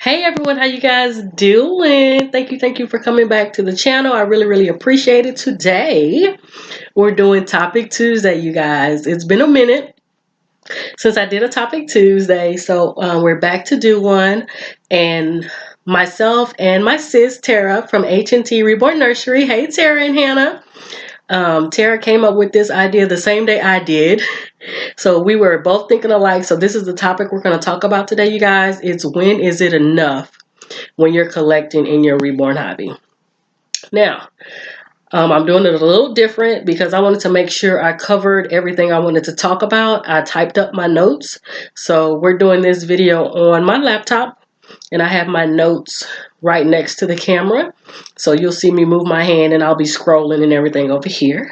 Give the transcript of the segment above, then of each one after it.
Hey everyone, how you guys doing? Thank you for coming back to the channel. I really appreciate it. Today we're doing Topic Tuesday, you guys. It's been a minute since I did a Topic Tuesday, so we're back to do one. And myself and my sis Tara from H&T Reborn Nursery. Hey Tara and Hannah. Tara came up with this idea the same day I did. So we were both thinking alike. So this is the topic we're going to talk about today, you guys. It's when is it enough when you're collecting in your reborn hobby. Now, I'm doing it a little different because I wanted to make sure I covered everything I wanted to talk about. I typed up my notes. So we're doing this video on my laptop and I have my notes right next to the camera. So you'll see me move my hand and I'll be scrolling and everything over here.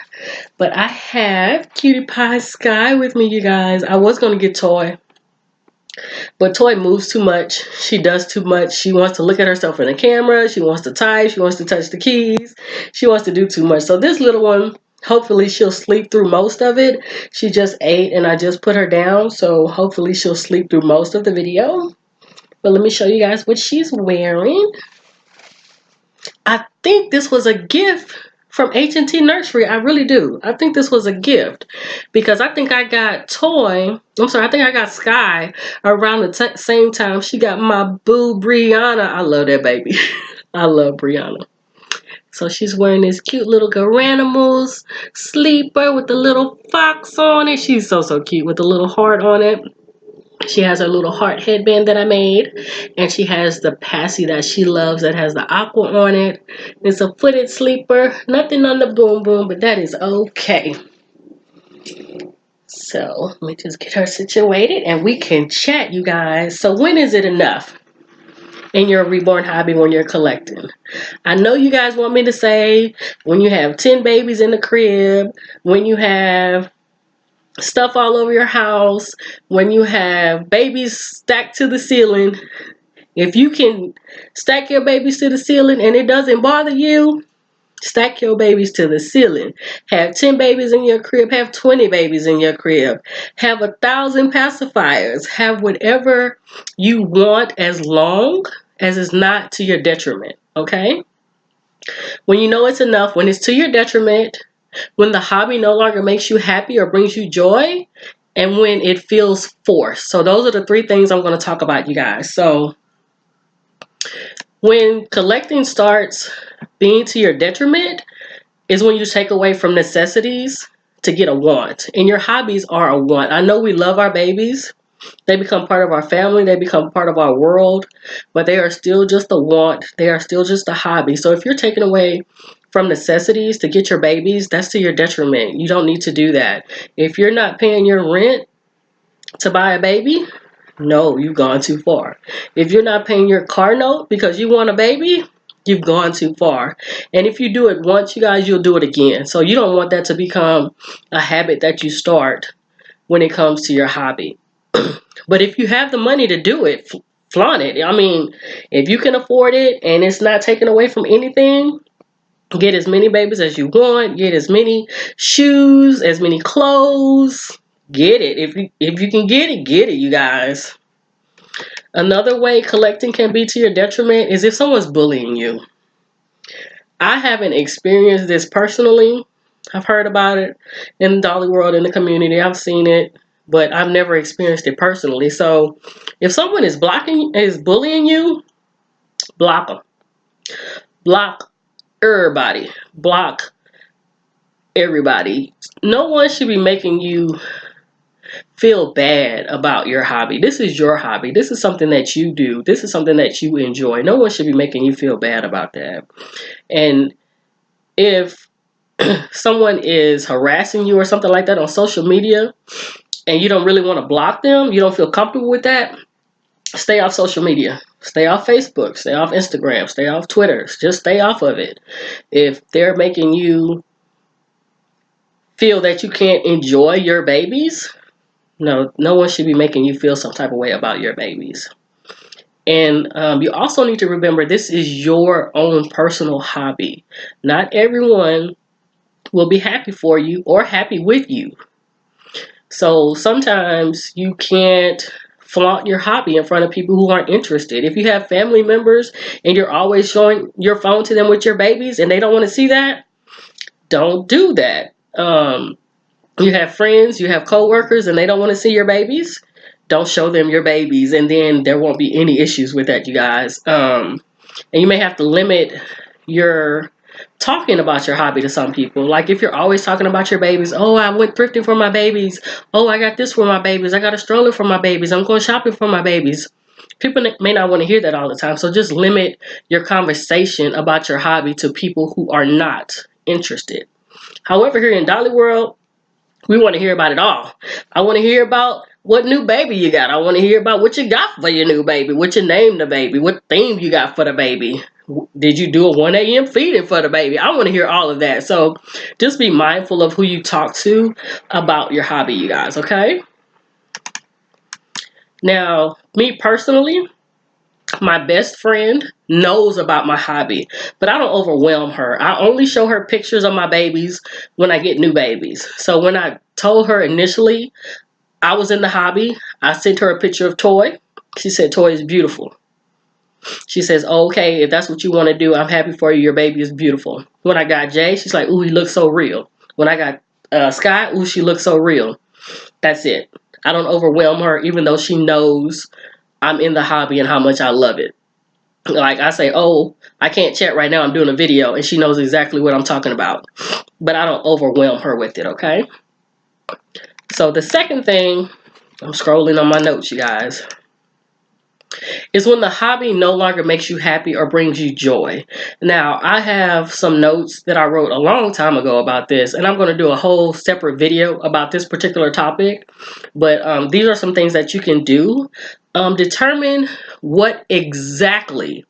But I have Cutie Pie Sky with me, you guys. I was going to get Toy, but Toy moves too much. She does too much. She wants to look at herself in the camera. She wants to type. She wants to touch the keys. She wants to do too much. So this little one, hopefully she'll sleep through most of it. She just ate and I just put her down. So hopefully she'll sleep through most of the video. But let me show you guys what she's wearing. I think this was a gift from H&T Nursery. I really do. I think this was a gift because I think I got I think I got Sky around the same time she got my boo Brianna. I love that baby. I love Brianna. So she's wearing this cute little Garanimals sleeper with the little fox on it. She's so cute with the little heart on it. She has her little heart headband that I made, and she has the passy that she loves that has the aqua on it. It's a footed sleeper, nothing on the boom boom, but that is okay. So let me just get her situated and we can chat, you guys. So when is it enough in your reborn hobby when you're collecting? I know you guys want me to say when you have 10 babies in the crib, when you have stuff all over your house, when you have babies stacked to the ceiling. If you can stack your babies to the ceiling and it doesn't bother you, stack your babies to the ceiling. Have 10 babies in your crib, have 20 babies in your crib, have 1,000 pacifiers, have whatever you want as long as it's not to your detriment, okay? When you know it's enough, when it's to your detriment, when the hobby no longer makes you happy or brings you joy, and when it feels forced. So those are the three things I'm going to talk about, you guys. So when collecting starts being to your detriment is when you take away from necessities to get a want. And your hobbies are a want. I know we love our babies. They become part of our family. They become part of our world. But they are still just a want. They are still just a hobby. So if you're taking away from necessities to get your babies, that's to your detriment. You don't need to do that. If you're not paying your rent to buy a baby, no, you've gone too far. If you're not paying your car note because you want a baby, you've gone too far. And if you do it once, you guys, you'll do it again. So you don't want that to become a habit that you start when it comes to your hobby. But if you have the money to do it, flaunt it. I mean, if you can afford it and it's not taken away from anything, get as many babies as you want. Get as many shoes, as many clothes. Get it. If you can get it, you guys. Another way collecting can be to your detriment is if someone's bullying you. I haven't experienced this personally. I've heard about it in the Dolly world, in the community. I've seen it, but I've never experienced it personally. So if someone is bullying you, block them. Block everybody. Block everybody. No one should be making you feel bad about your hobby. This is your hobby. This is something that you do. This is something that you enjoy. No one should be making you feel bad about that. And if someone is harassing you or something like that on social media and you don't really want to block them, you don't feel comfortable with that, stay off social media. Stay off Facebook. Stay off Instagram. Stay off Twitter. Just stay off of it. If they're making you feel that you can't enjoy your babies, no one should be making you feel some type of way about your babies. And you also need to remember this is your own personal hobby. Not everyone will be happy for you or happy with you. So sometimes you can't flaunt your hobby in front of people who aren't interested. If you have family members and you're always showing your phone to them with your babies and they don't want to see that, don't do that. You have friends, you have coworkers, and they don't want to see your babies. Don't show them your babies, and then there won't be any issues with that, you guys. And you may have to limit your talking about your hobby to some people. Like if you're always talking about your babies, oh, I went thrifting for my babies. Oh, I got this for my babies. I got a stroller for my babies. I'm going shopping for my babies. People may not want to hear that all the time. So just limit your conversation about your hobby to people who are not interested. However, here in Dolly World, we want to hear about it all. I want to hear about what new baby you got. I want to hear about what you got for your new baby. What you named the baby. What theme you got for the baby. Did you do a 1 a.m. feeding for the baby? I want to hear all of that. So just be mindful of who you talk to about your hobby, you guys, okay? Now, me personally, my best friend knows about my hobby, but I don't overwhelm her. I only show her pictures of my babies when I get new babies. So when I told her initially I was in the hobby, I sent her a picture of Toy. She said, Toy is beautiful. She says, oh, okay, if that's what you want to do, I'm happy for you. Your baby is beautiful. When I got Jay, she's like, ooh, he looks so real. When I got Sky, ooh, she looks so real. That's it. I don't overwhelm her, even though she knows I'm in the hobby and how much I love it. Like I say, oh, I can't chat right now, I'm doing a video, and she knows exactly what I'm talking about. But I don't overwhelm her with it, okay? So the second thing, I'm scrolling on my notes, you guys, is when the hobby no longer makes you happy or brings you joy. Now, I have some notes that I wrote a long time ago about this, and I'm going to do a whole separate video about this particular topic. But these are some things that you can do. Determine what exactly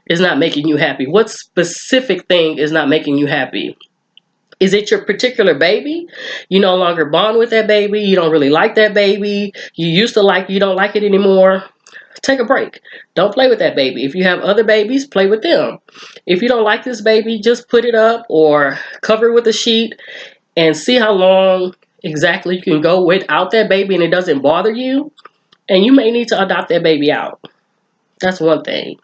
is not making you happy. What specific thing is not making you happy? Is it your particular baby? You no longer bond with that baby. You don't really like that baby. You used to like, you don't like it anymore. Take a break. Don't play with that baby. If you have other babies, play with them. If you don't like this baby, just put it up or cover it with a sheet and see how long exactly you can go without that baby and it doesn't bother you. And you may need to adopt that baby out. That's one thing.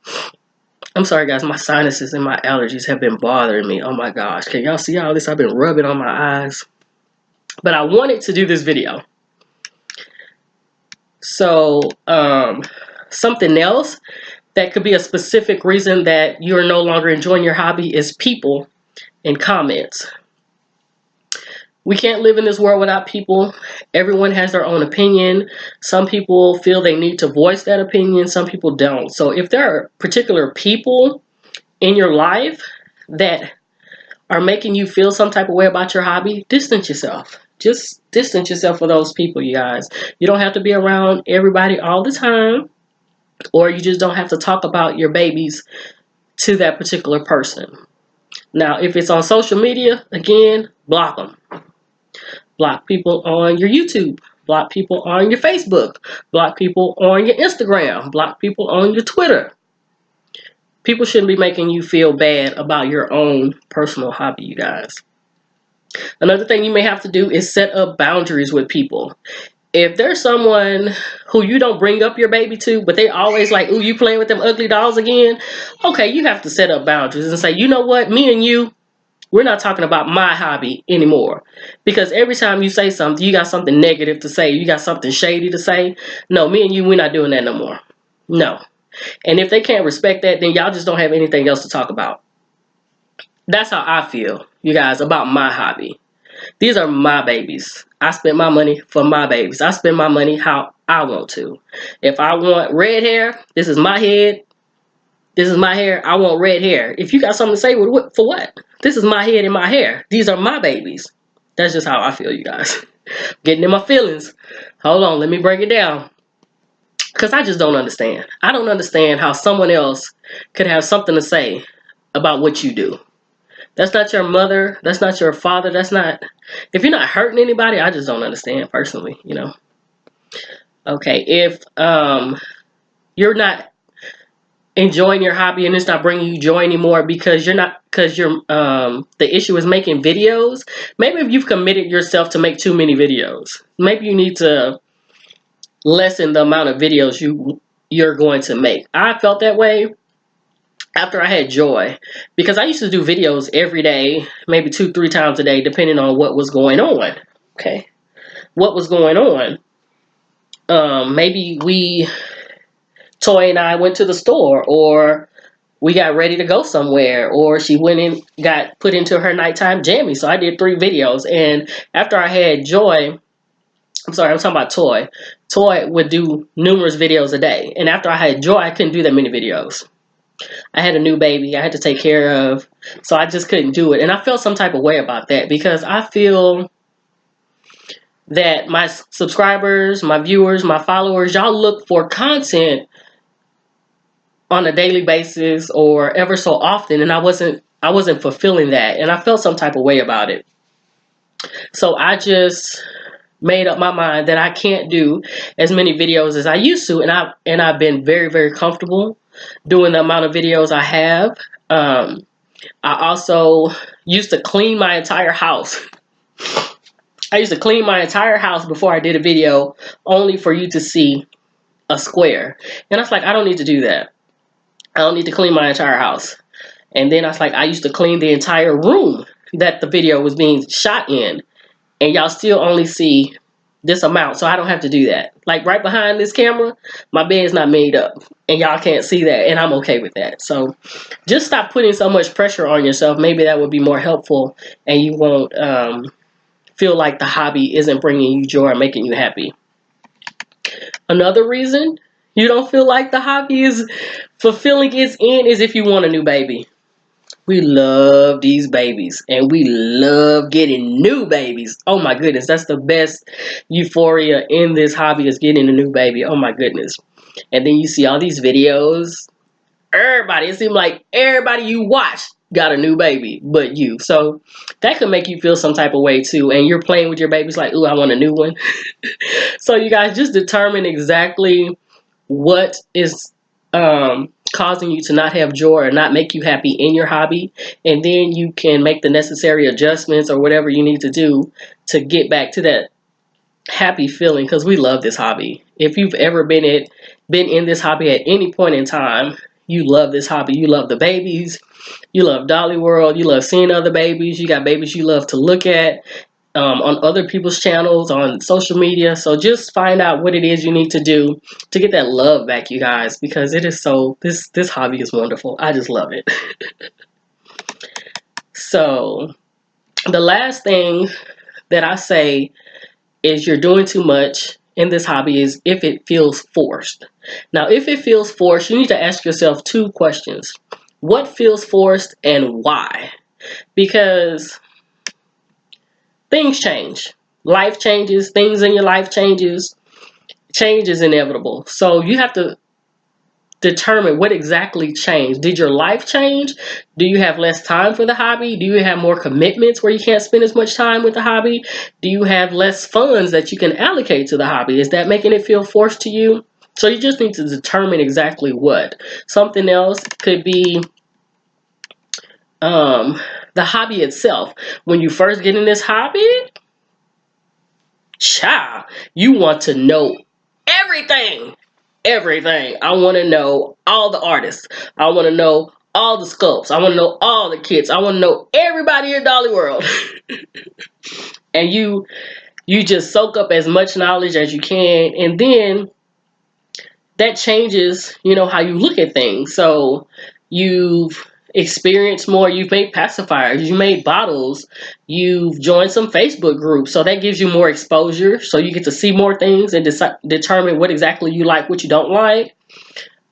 I'm sorry, guys. My sinuses and my allergies have been bothering me. Oh, my gosh. Can y'all see all this? I've been rubbing on my eyes. But I wanted to do this video. So, something else that could be a specific reason that you're no longer enjoying your hobby is people and comments. We can't live in this world without people. Everyone has their own opinion. Some people feel they need to voice that opinion. Some people don't. So if there are particular people in your life that are making you feel some type of way about your hobby, distance yourself. Just distance yourself from those people, you guys. You don't have to be around everybody all the time, or you just don't have to talk about your babies to that particular person. Now, if it's on social media, again, block them. Block people on your YouTube. Block people on your Facebook. Block people on your Instagram. Block people on your Twitter. People shouldn't be making you feel bad about your own personal hobby, you guys. Another thing you may have to do is set up boundaries with people. If there's someone who you don't bring up your baby to, but they always like, ooh, you playing with them ugly dolls again? Okay, you have to set up boundaries and say, you know what, me and you, we're not talking about my hobby anymore. Because every time you say something, you got something negative to say. You got something shady to say. No, me and you, we're not doing that no more. No. And if they can't respect that, then y'all just don't have anything else to talk about. That's how I feel, you guys, about my hobby. These are my babies. I spend my money for my babies. I spend my money how I want to. If I want red hair, this is my head. This is my hair. I want red hair. If you got something to say, for what? This is my head and my hair. These are my babies. That's just how I feel, you guys. Getting in my feelings. Hold on, let me break it down. Because I just don't understand. I don't understand how someone else could have something to say about what you do. That's not your mother. That's not your father. That's not... If you're not hurting anybody, I just don't understand personally, you know. Okay, if you're not enjoying your hobby and it's not bringing you joy anymore because the issue is making videos, maybe if you've committed yourself to make too many videos, maybe you need to lessen the amount of videos you're going to make. I felt that way after I had Joy, because I used to do videos every day, maybe 2-3 times a day, depending on what was going on. Okay, what was going on? Maybe Toy and I went to the store, or we got ready to go somewhere, or she went and got put into her nighttime jammy. So I did 3 videos, and after I had Joy, I'm sorry, I'm talking about Toy. Toy would do numerous videos a day, and after I had Joy, I couldn't do that many videos. I had a new baby I had to take care of, so I just couldn't do it. And I felt some type of way about that, because I feel that my subscribers, my viewers, my followers, y'all look for content on a daily basis or ever so often, and I wasn't fulfilling that, and I felt some type of way about it. So I just made up my mind that I can't do as many videos as I used to, and I've been very, very comfortable doing the amount of videos I have. I also used to clean my entire house. I used to clean my entire house before I did a video, only for you to see a square. And I was like, I don't need to do that. I don't need to clean my entire house. And then I was like, I used to clean the entire room that the video was being shot in, and y'all still only see this amount, so I don't have to do that. Like right behind this camera, my bed's not made up, and y'all can't see that, and I'm okay with that. So just stop putting so much pressure on yourself. Maybe that would be more helpful, and you won't feel like the hobby isn't bringing you joy or making you happy. Another reason you don't feel like the hobby is fulfilling its end is if you want a new baby. We love these babies, and we love getting new babies. Oh my goodness, that's the best euphoria in this hobby, is getting a new baby. Oh my goodness. And then you see all these videos. It seems like everybody you watch got a new baby but you. So that could make you feel some type of way too. And you're playing with your babies like, ooh, I want a new one. So you guys just determine exactly what is causing you to not have joy or not make you happy in your hobby, and then you can make the necessary adjustments or whatever you need to do to get back to that happy feeling, because we love this hobby. If you've ever been in this hobby at any point in time, you love this hobby. You love the babies, you love Dolly World, you love seeing other babies, you got babies you love to look at on other people's channels, on social media. So just find out what it is you need to do to get that love back, you guys, because it is so, this hobby is wonderful. I just love it. So the last thing that I say is you're doing too much in this hobby is if it feels forced. Now, if it feels forced, you need to ask yourself 2 questions. What feels forced and why? Because things change. Life changes. Things in your life changes. Change is inevitable. So you have to determine what exactly changed. Did your life change? Do you have less time for the hobby? Do you have more commitments where you can't spend as much time with the hobby? Do you have less funds that you can allocate to the hobby? Is that making it feel forced to you? So you just need to determine exactly what. Something else could be the hobby itself. When you first get in this hobby, child, you want to know everything. Everything. I want to know all the artists. I want to know all the sculpts. I want to know all the kits. I want to know everybody in Dolly World. And you just soak up as much knowledge as you can, and then that changes, how you look at things. So you've experienced more. You've made pacifiers, you made bottles, you've joined some Facebook groups, so that gives you more exposure, so you get to see more things and determine what exactly you like, what you don't like.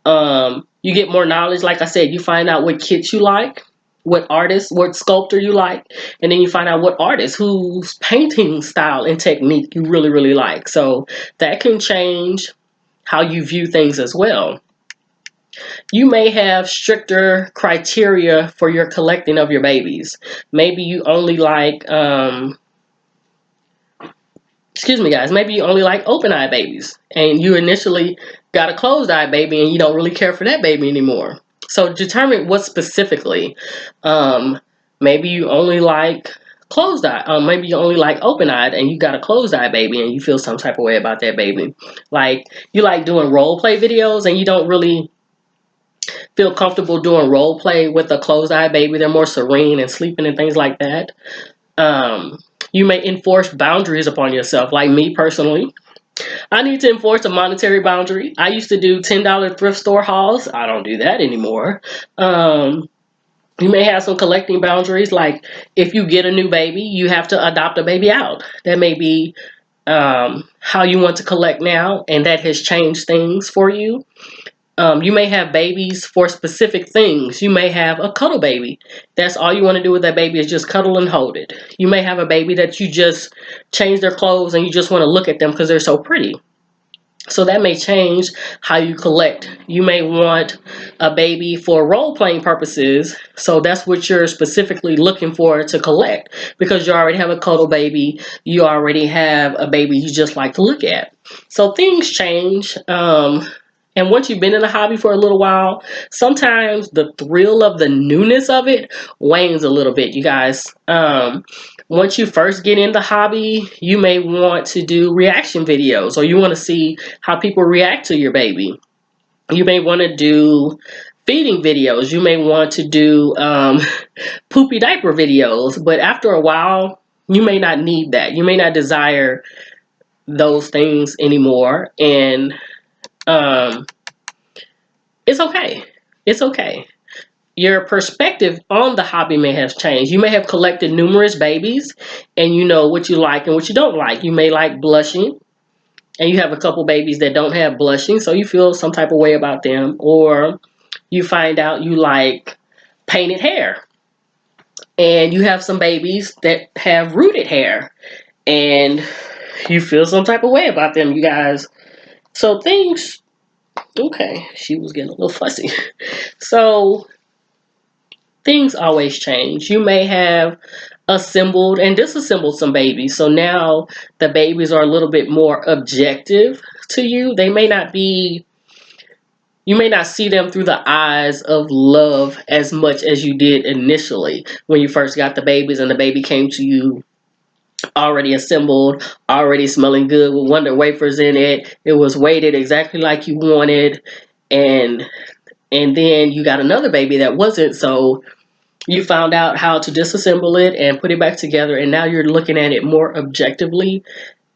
You get more knowledge. Like I said, you find out what kits you like, what artist, what sculptor you like, and then you find out what artist whose painting style and technique you really, really like. So that can change how you view things as well. You may have stricter criteria for your collecting of your babies. Maybe you only like, excuse me guys, maybe you only like open-eye babies, and you initially got a closed-eye baby and you don't really care for that baby anymore. So determine what specifically. Maybe you only like closed-eye. Maybe you only like open-eyed and you got a closed-eye baby and you feel some type of way about that baby. Like, you like doing role play videos and you don't really feel comfortable doing role play with a closed-eye baby. They're more serene and sleeping and things like that. You may enforce boundaries upon yourself. Like me personally, I need to enforce a monetary boundary. I used to do $10 thrift store hauls. I don't do that anymore. You may have some collecting boundaries, like if you get a new baby, you have to adopt a baby out. That may be how you want to collect now, and that has changed things for you. You may have babies for specific things. You may have a cuddle baby. That's all you want to do with that baby is just cuddle and hold it. You may have a baby that you just change their clothes and you just want to look at them because they're so pretty. So that may change how you collect. You may want a baby for role-playing purposes. So that's what you're specifically looking for to collect, because you already have a cuddle baby. You already have a baby you just like to look at. So things change. And once you've been in a hobby for a little while, sometimes the thrill of the newness of it wanes a little bit, you guys. Once you first get in the hobby, you may want to do reaction videos, or you want to see how people react to your baby. You may want to do feeding videos. You may want to do poopy diaper videos. But after a while, you may not need that. You may not desire those things anymore. And it's okay. It's okay. Your perspective on the hobby may have changed. You may have collected numerous babies and you know what you like and what you don't like. You may like blushing and you have a couple babies that don't have blushing, so you feel some type of way about them. Or you find out you like painted hair and you have some babies that have rooted hair and you feel some type of way about them, you guys. So things, okay, she was getting a little fussy. So things always change. You may have assembled and disassembled some babies. So now the babies are a little bit more objective to you. They may not be, you may not see them through the eyes of love as much as you did initially when you first got the babies and the baby came to you already assembled, already smelling good with Wonder wafers in it. It was weighted exactly like you wanted. And then you got another baby that wasn't, so you found out how to disassemble it and put it back together, and now you're looking at it more objectively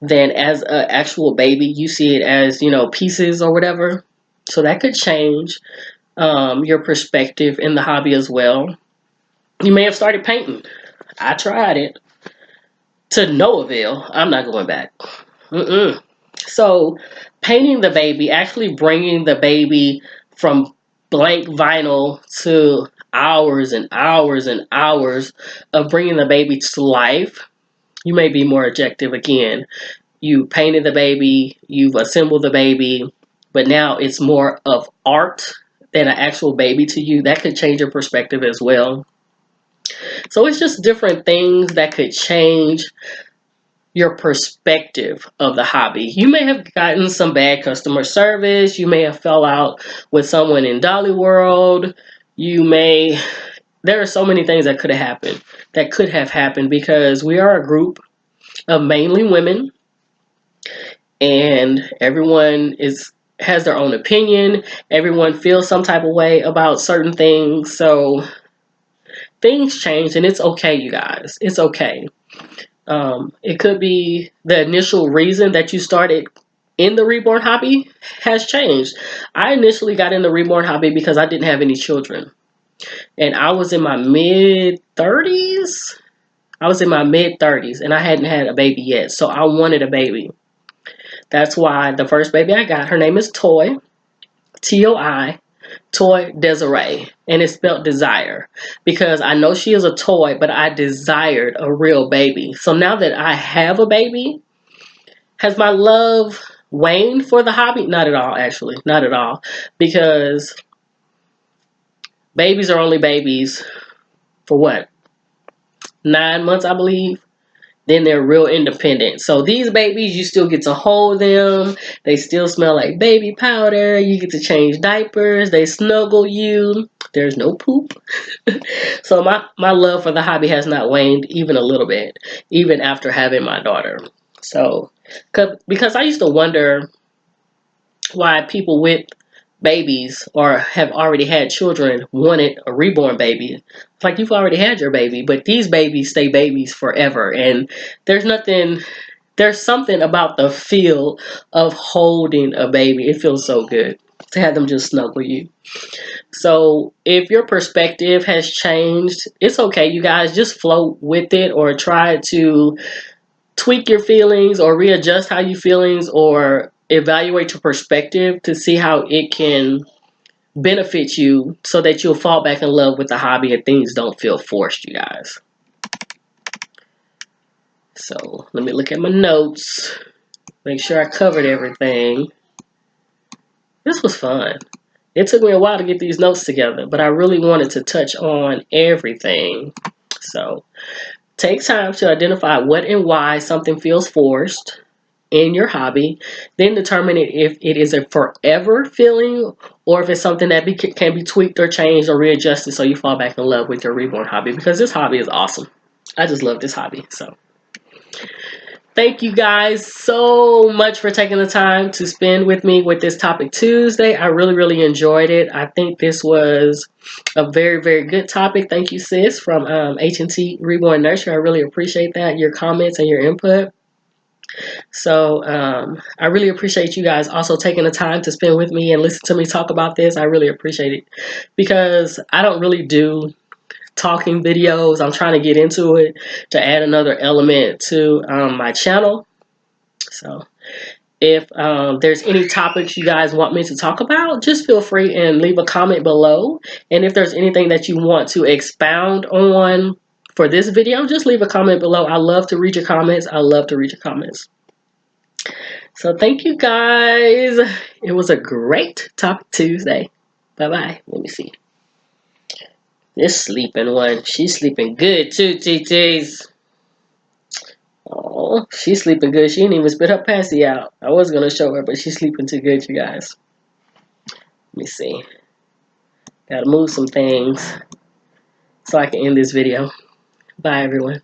than as an actual baby. You see it as, you know, pieces or whatever. So that could change your perspective in the hobby as well. You may have started painting. I tried it to no avail. I'm not going back. So painting the baby, actually bringing the baby from blank vinyl to hours and hours and hours of bringing the baby to life, you may be more objective again. You painted the baby, you've assembled the baby, but now it's more of art than an actual baby to you. That could change your perspective as well. So it's just different things that could change your perspective of the hobby. You may have gotten some bad customer service. You may have fell out with someone in Dolly World. There are so many things that could have happened because we are a group of mainly women, and everyone has their own opinion. Everyone feels some type of way about certain things. So things change, and it's okay, you guys. It's okay. It could be the initial reason that you started in the Reborn hobby has changed. I initially got in the Reborn hobby because I didn't have any children. And I was in my mid-30s. And I hadn't had a baby yet. So I wanted a baby. That's why the first baby I got, her name is Toy. T-O-I. Toy Desiree, and it's spelled desire, because I know she is a toy, but I desired a real baby. So now that I have a baby, has my love waned for the hobby? Not at all, actually. Not at all. Because babies are only babies for what? 9 months, I believe. then they're real independent. So these babies, you still get to hold them. They still smell like baby powder. You get to change diapers. They snuggle you. There's no poop. So my love for the hobby has not waned even a little bit, even after having my daughter. So, because I used to wonder why people with babies or have already had children wanted a reborn baby. It's like, you've already had your baby, but these babies stay babies forever. And there's something about the feel of holding a baby. It feels so good to have them just snuggle you. So if your perspective has changed, it's okay, you guys. Just float with it, or try to tweak your feelings or readjust how you feelings, or evaluate your perspective to see how it can benefit you, so that you'll fall back in love with the hobby and things don't feel forced, you guys. So let me look at my notes, make sure I covered everything. This was fun. It took me a while to get these notes together, but I really wanted to touch on everything. So take time to identify what and why something feels forced in your hobby. Then determine if it is a forever feeling, or if it's something that can be tweaked or changed or readjusted, so you fall back in love with your reborn hobby, because this hobby is awesome. I just love this hobby. So thank you guys so much for taking the time to spend with me with this Topic Tuesday. I really enjoyed it. I think this was a very good topic. Thank you, sis, from H&T Reborn Nursery. I really appreciate that, your comments and your input. So I really appreciate you guys also taking the time to spend with me and listen to me talk about this. I really appreciate it, because I don't really do talking videos. I'm trying to get into it to add another element to my channel. So if there's any topics you guys want me to talk about, just feel free and leave a comment below. And if there's anything that you want to expound on for this video, just leave a comment below. I love to read your comments. I love to read your comments. So thank you guys. It was a great Topic Tuesday. Bye-bye. Let me see. This sleeping one, she's sleeping good too, TTs. Oh, she's sleeping good. She didn't even spit her passy out. I was going to show her, but she's sleeping too good, you guys. Let me see. Gotta move some things so I can end this video. Bye, everyone.